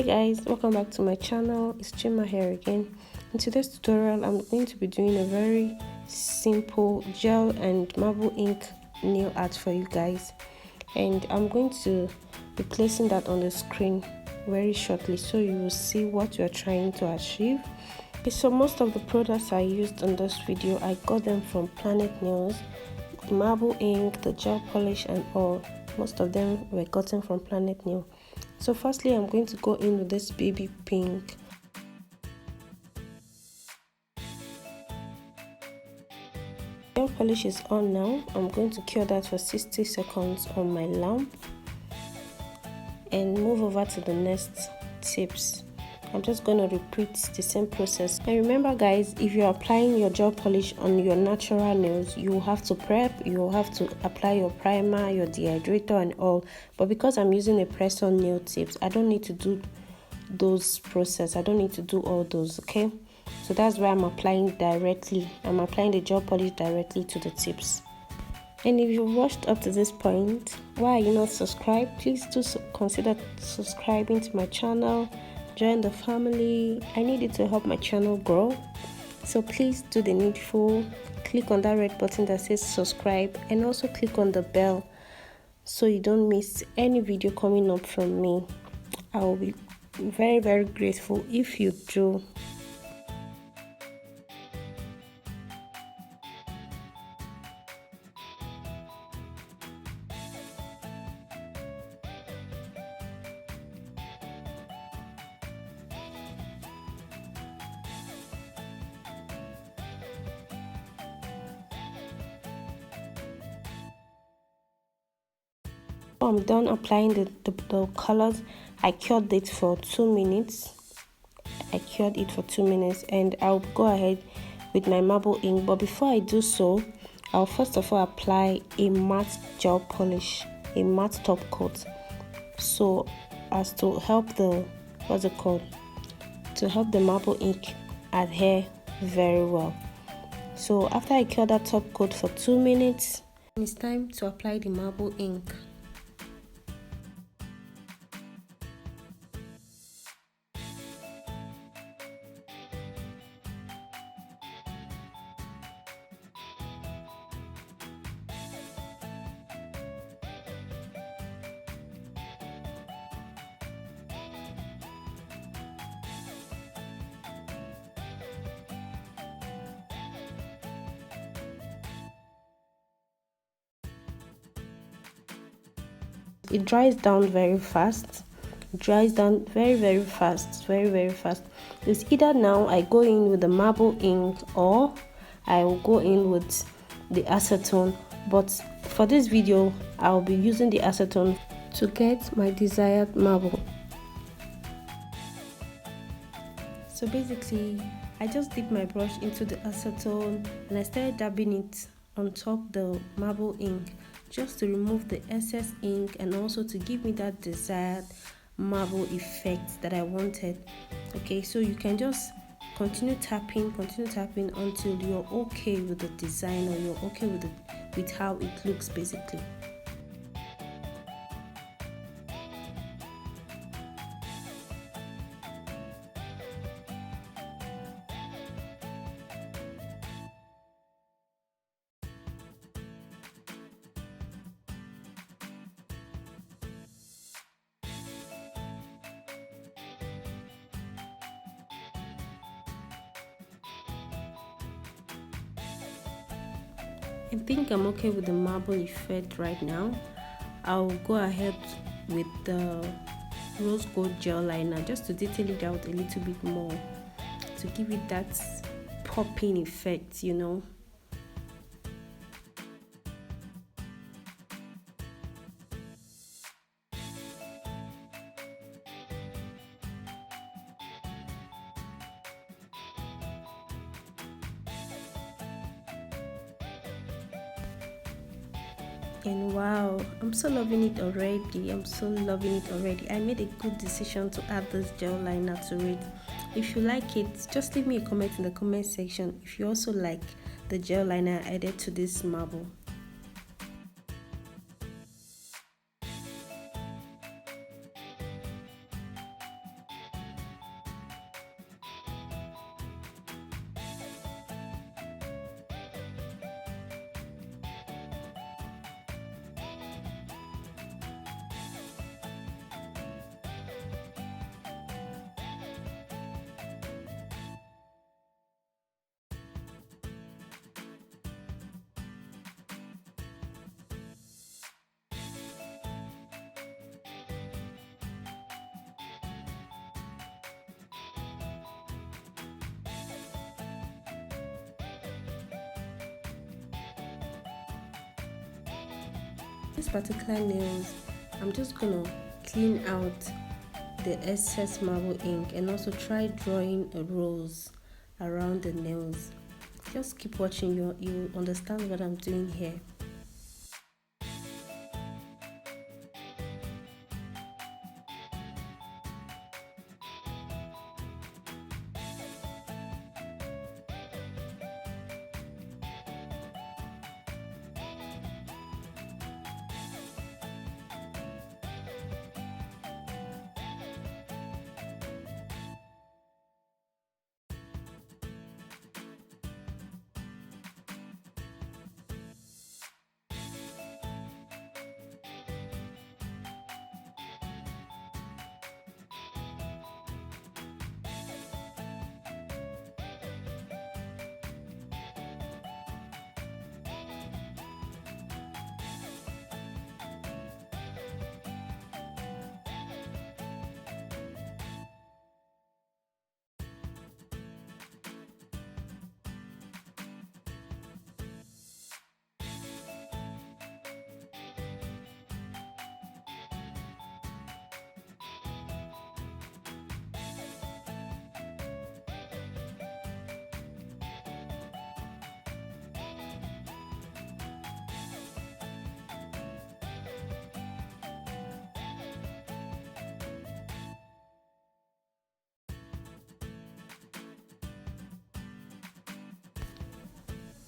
Hi guys, welcome back to my channel. It's Chimma here again. In today's tutorial, I'm going to be doing a very simple gel and marble ink nail art for you guys, and I'm going to be placing that on the screen very shortly so you will see what you're trying to achieve. Okay, so most of the products I used in this video, I got them from Planet Nails. The marble ink, the gel polish and all, most of them were gotten from Planet Nail. So firstly, I'm going to go in with this baby pink. Gel polish is on now. I'm going to cure that for 60 seconds on my lamp and move over to the next tips. I'm just going to repeat the same process. And remember guys, if you're applying your gel polish on your natural nails, you will have to prep, you will have to apply your primer, your dehydrator and all. But because I'm using a press-on nail tips, I don't need to do those process. I don't need to do all those, okay? So that's why I'm applying directly. I'm applying the gel polish directly to the tips. And if you've watched up to this point, why are you not subscribed? Please do consider subscribing to my channel. Join the family. I need it to help my channel grow, so please do the needful. Click on that red button that says subscribe and also click on the bell so you don't miss any video coming up from me. I will be very grateful if you do. I'm done applying the colors. I cured it for 2 minutes. And I'll go ahead with my marble ink. But before I do so, I'll first of all apply a matte gel polish, a matte top coat, so as to help the to help the marble ink adhere very well. So after I cure that top coat for 2 minutes, it's time to apply the marble ink. It dries down very fast. It dries down very fast, very fast. It's either now I go in with the marble ink or I will go in with the acetone, but for this video I'll be using the acetone to get my desired marble. So basically, I just dipped my brush into the acetone and I started dabbing it on top the marble ink, just to remove the excess ink and also to give me that desired marble effect that I wanted. Okay, so you can just continue tapping until you're okay with the design, or you're okay with how it looks basically. I think I'm okay with the marble effect right now. I'll go ahead with the rose gold gel liner just to detail it out a little bit more, to give it that popping effect, you know. And wow, I'm so loving it already. I made a good decision to add this gel liner to it. If you like it, just leave me a comment in the comment section if you also like the gel liner added to this marble. this particular nails, I'm just gonna clean out the excess marble ink and also try drawing a rose around the nails. Just keep watching, you understand what I'm doing here.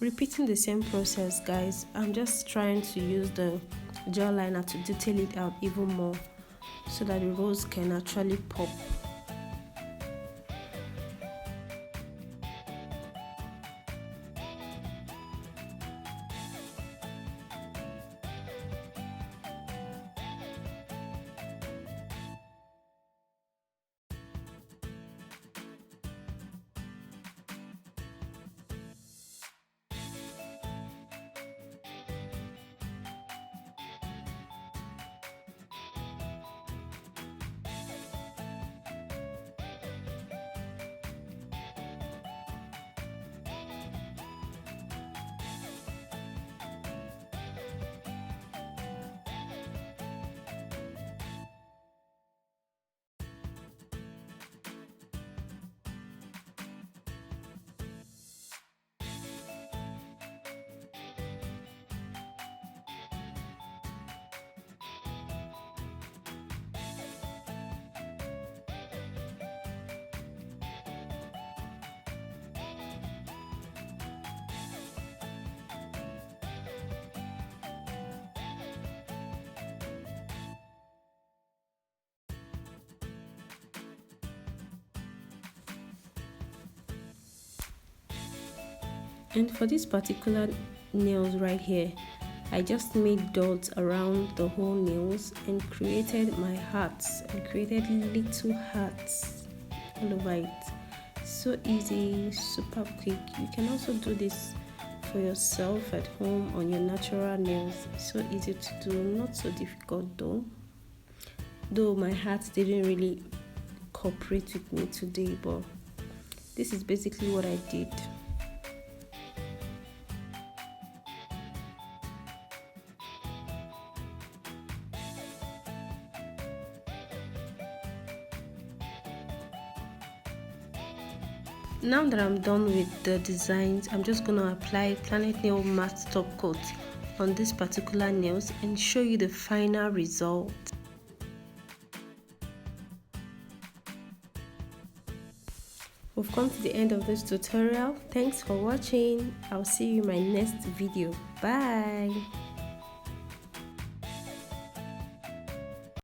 Repeating the same process, guys. I'm just trying to use the gel liner to detail it out even more so that the rose can actually pop. And for this particular nails right here, I just made dots around the whole nails and created my hearts and created little hearts all over it. So easy, super quick. You can also do this for yourself at home on your natural nails. So easy to do, not so difficult though. Though my heart didn't really cooperate with me today, but this is basically what I did. Now that I'm done with the designs, I'm just going to apply Planet Nail matte top coat on this particular nails and show you the final result. We've come to the end of this tutorial. Thanks for watching. I'll see you in my next video. Bye.